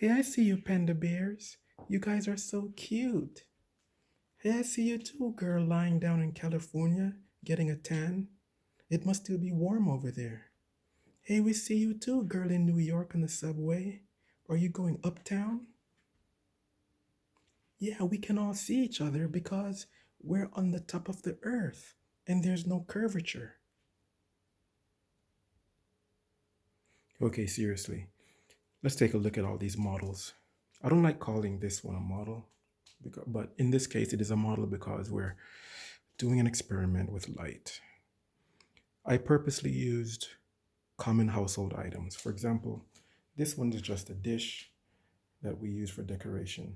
Hey, I see you, panda bears. You guys are so cute. Hey, I see you too, girl, lying down in California, getting a tan. It must still be warm over there. Hey, we see you too, girl, in New York on the subway. Are you going uptown? Yeah, we can all see each other because we're on the top of the earth and there's no curvature. Okay, seriously. Let's take a look at all these models. I don't like calling this one a model, but in this case, it is a model because we're doing an experiment with light. I purposely used common household items. For example, this one is just a dish that we use for decoration.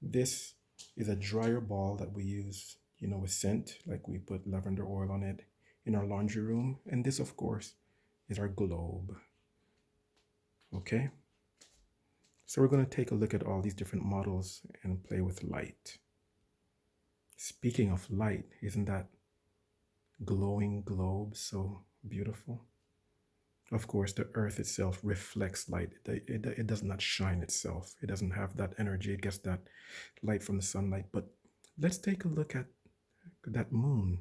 This is a dryer ball that we use, with scent, like we put lavender oil on it in our laundry room. And this, of course, is our globe. Okay? So we're going to take a look at all these different models and play with light. Speaking of light, isn't that glowing globe so beautiful? Of course, the earth itself reflects light. It does not shine itself. It doesn't have that energy. It gets that light from the sunlight. But let's take a look at that moon.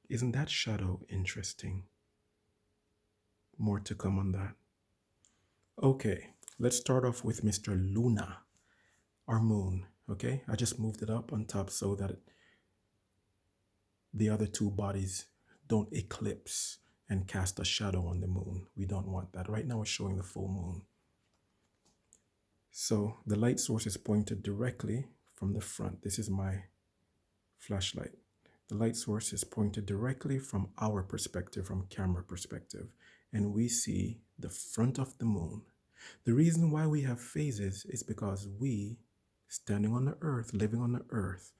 Isn't that shadow interesting? More to come on that. Okay, let's start off with Mr. Luna, our moon. Okay, I just moved it up on top so that the other two bodies don't eclipse and cast a shadow on the moon. We don't want that. Right now we're showing the full moon. So the light source is pointed directly from the front. This is my flashlight. The light source is pointed directly from our perspective, from camera perspective, and we see the front of the moon. The reason why we have phases is because we, standing on the earth, living on the earth,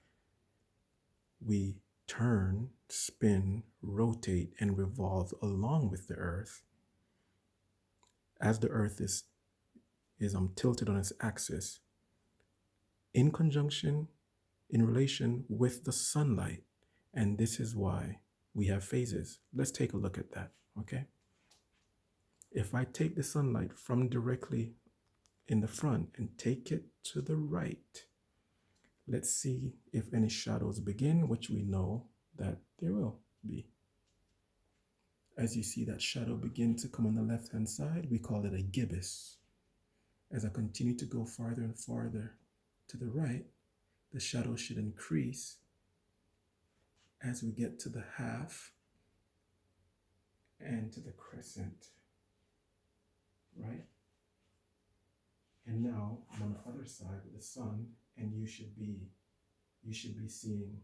we turn, spin, rotate, and revolve along with the earth as the earth is tilted on its axis in conjunction, in relation with the sunlight. And this is why we have phases. Let's take a look at that, okay? If I take the sunlight from directly in the front and take it to the right, let's see if any shadows begin, which we know that there will be. As you see that shadow begin to come on the left-hand side, we call it a gibbous. As I continue to go farther and farther to the right, the shadow should increase as we get to the half and to the crescent, right? And now I'm on the other side with the sun, and you should be seeing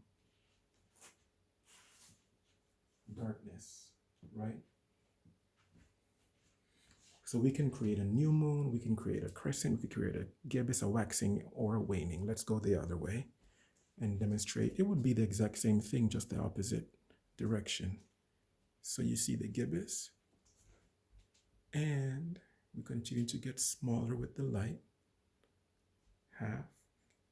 darkness, right? So we can create a new moon, we can create a crescent, we can create a gibbous, a waxing, or a waning. Let's go the other way and demonstrate. It would be the exact same thing, just the opposite direction. So you see the gibbous, and we continue to get smaller with the light, half.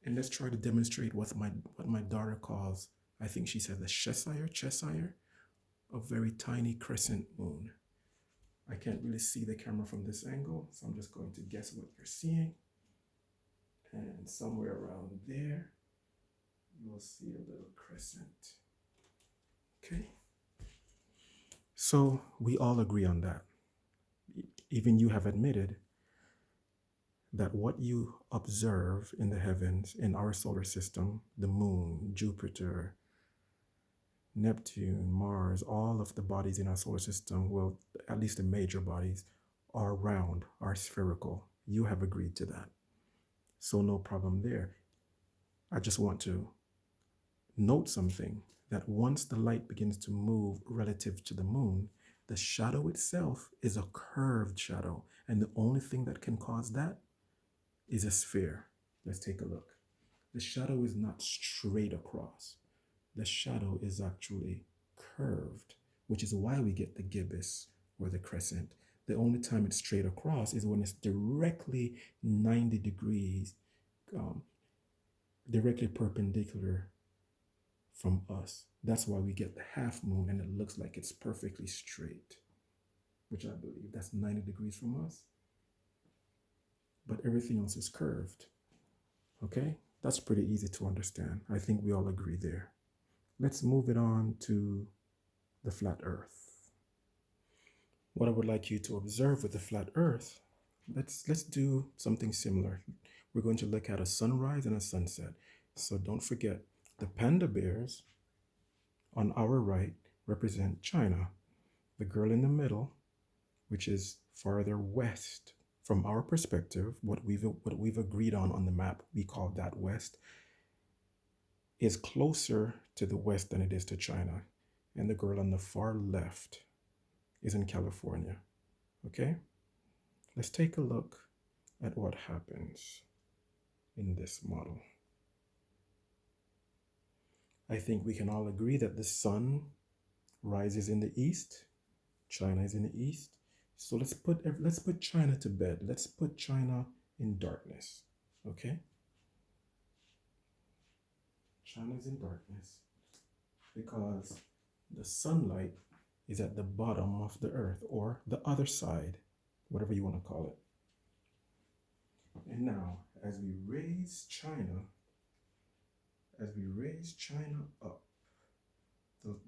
And let's try to demonstrate what my daughter calls, I think she said the Cheshire, a very tiny crescent moon. I can't really see the camera from this angle, so I'm just going to guess what you're seeing. And somewhere around there, you'll see a little crescent. Okay. So we all agree on that. Even you have admitted that what you observe in the heavens, in our solar system, the moon, Jupiter, Neptune, Mars, all of the bodies in our solar system, well, at least the major bodies, are round, are spherical. You have agreed to that. So no problem there. I just want to note something, that once the light begins to move relative to the moon, the shadow itself is a curved shadow. And the only thing that can cause that is a sphere. Let's take a look. The shadow is not straight across. The shadow is actually curved, which is why we get the gibbous or the crescent. The only time it's straight across is when it's directly 90 degrees, directly perpendicular from us. That's why we get the half moon and it looks like it's perfectly straight, which I believe that's 90 degrees from us. but everything else is curved. Okay, that's pretty easy to understand. I think we all agree there. Let's move it on to the flat earth. What I would like you to observe with the flat earth, let's do something similar. We're going to look at a sunrise and a sunset. So don't forget, the panda bears on our right represent China. The girl in the middle, which is farther west from our perspective, what we've agreed on the map, we call that west, is closer to the west than it is to China. And the girl on the far left is in California. Okay? Let's take a look at what happens in this model. I think we can all agree that the sun rises in the east. China is in the east. So let's put China to bed. Let's put China in darkness. Okay? China's in darkness because the sunlight is at the bottom of the earth, or the other side, whatever you want to call it. And now, as we raise China up,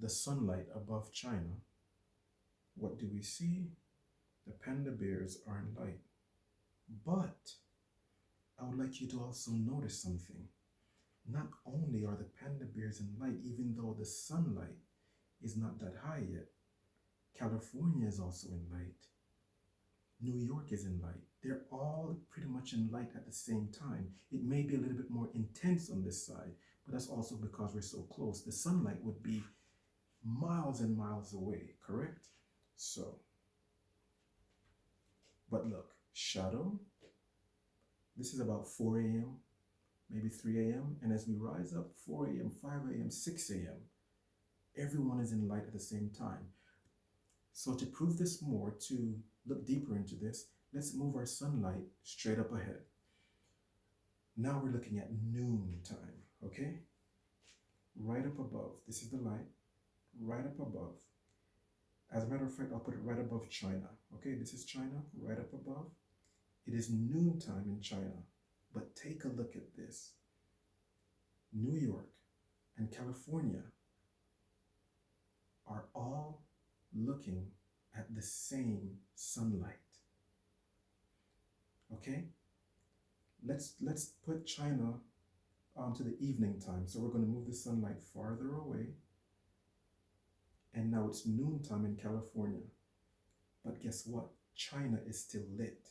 the sunlight above China, what do we see? The panda bears are in light. But I would like you to also notice something. Not only are the panda bears in light, even though the sunlight is not that high yet, California is also in light. New York is in light. They're all pretty much in light at the same time. It may be a little bit more intense on this side, but that's also because we're so close. The sunlight would be miles and miles away, correct? So, but look, shadow, this is about 4 a.m., maybe 3 a.m. And as we rise up, 4 a.m., 5 a.m., 6 a.m., everyone is in light at the same time. So to prove this more, to look deeper into this, let's move our sunlight straight up ahead. Now we're looking at noon time, okay? Right up above, this is the light, right up above. As a matter of fact, I'll put it right above China, okay? This is China, right up above. It is noontime in China, but take a look at this. New York and California are all looking at the same sunlight. Okay? Let's put China onto the evening time. So we're going to move the sunlight farther away. And now it's noontime in California. But guess what? China is still lit.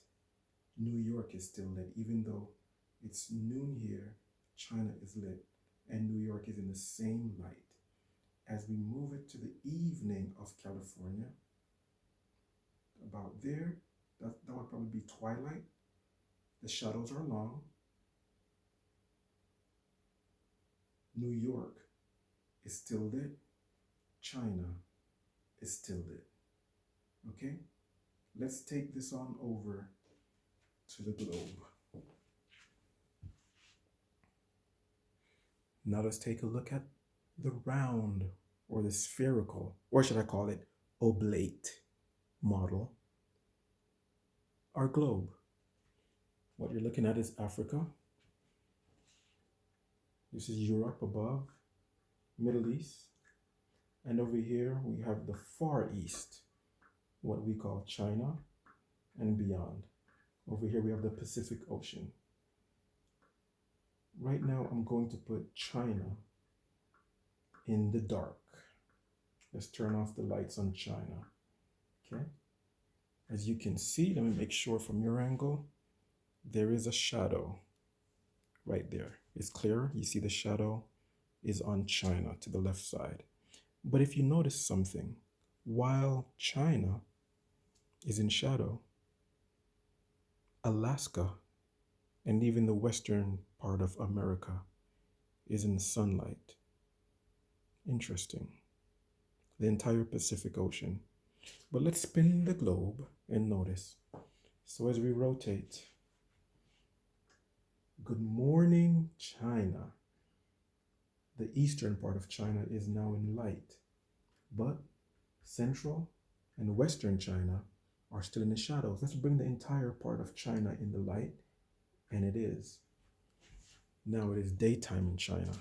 New York is still lit. Even though it's noon here, China is lit. And New York is in the same light. As we move it to the evening of California, about there, that would probably be twilight. The shadows are long. New York is still lit. China is still lit. Okay? Let's take this on over to the globe. Now let's take a look at the round, or the spherical, or should I call it oblate model, our globe. What you're looking at is Africa. This is Europe above, Middle East. And over here we have the Far East, what we call China and beyond. Over here we have the Pacific Ocean. Right now I'm going to put China in the dark. Let's turn off the lights on China. Okay? As you can see, let me make sure from your angle, there is a shadow right there. It's clear. You see the shadow is on China to the left side. But if you notice something, while China is in shadow, Alaska and even the western part of America is in sunlight. Interesting. The entire Pacific Ocean. But let's spin the globe and notice. So as we rotate, good morning, China. The eastern part of China is now in light, but central and western China are still in the shadows. Let's bring the entire part of China in the light And it is. Now it is daytime in China.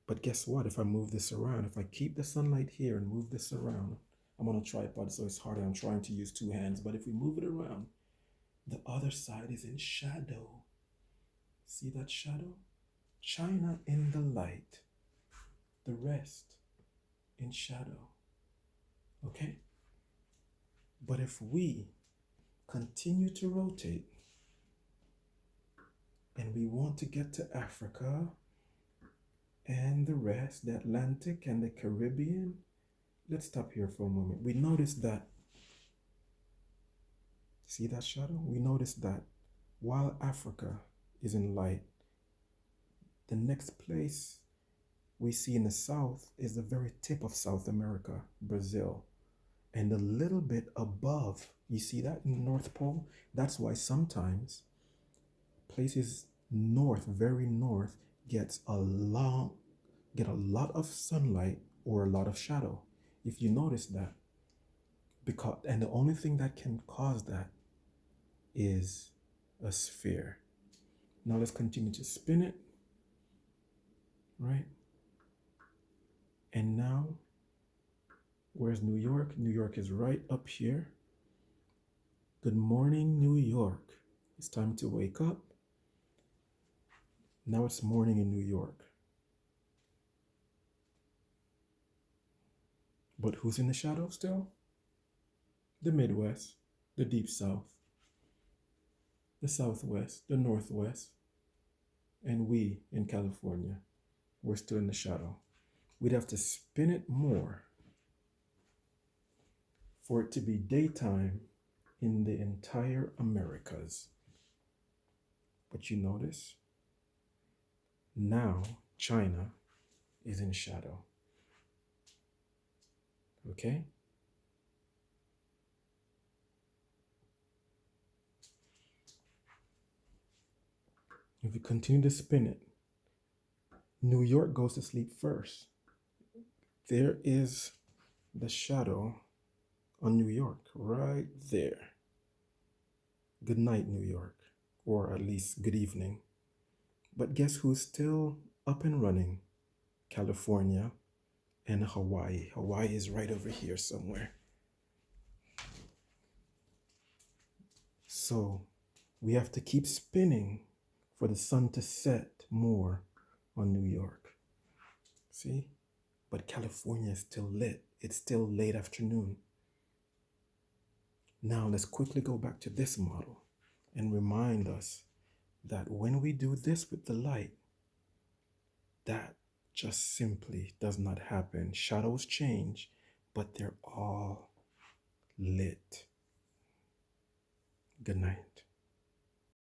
But guess what? If I move this around, if I keep the sunlight here and move this around, I'm on a tripod, so it's harder. I'm trying to use two hands. But if we move it around, the other side is in shadow. See that shadow? China in the light, the rest in shadow. Okay? But if we continue to rotate and we want to get to Africa and the rest, the Atlantic and the Caribbean, let's stop here for a moment. We notice that, see that shadow? We notice that while Africa is in light, the next place we see in the south is the very tip of South America, Brazil. And a little bit above, you see that in the North Pole? That's why sometimes places north, very north, get a lot of sunlight or a lot of shadow. If you notice that, and the only thing that can cause that is a sphere. Now let's continue to spin it, right? And now, where's New York? New York is right up here. Good morning, New York. It's time to wake up. Now it's morning in New York. But who's in the shadow still? The Midwest, the Deep South, the Southwest, the Northwest, and we in California, we're still in the shadow. We'd have to spin it more for it to be daytime in the entire Americas. But you notice, now China is in shadow. Okay? If we continue to spin it, New York goes to sleep first. There is the shadow on New York, right there. Good night, New York, or at least good evening. But guess who's still up and running? California and Hawaii. Hawaii is right over here somewhere. So we have to keep spinning for the sun to set more on New York. See? But California is still lit. It's still late afternoon. Now let's quickly go back to this model and remind us that when we do this with the light, that just simply does not happen. Shadows change, but they're all lit. Good night.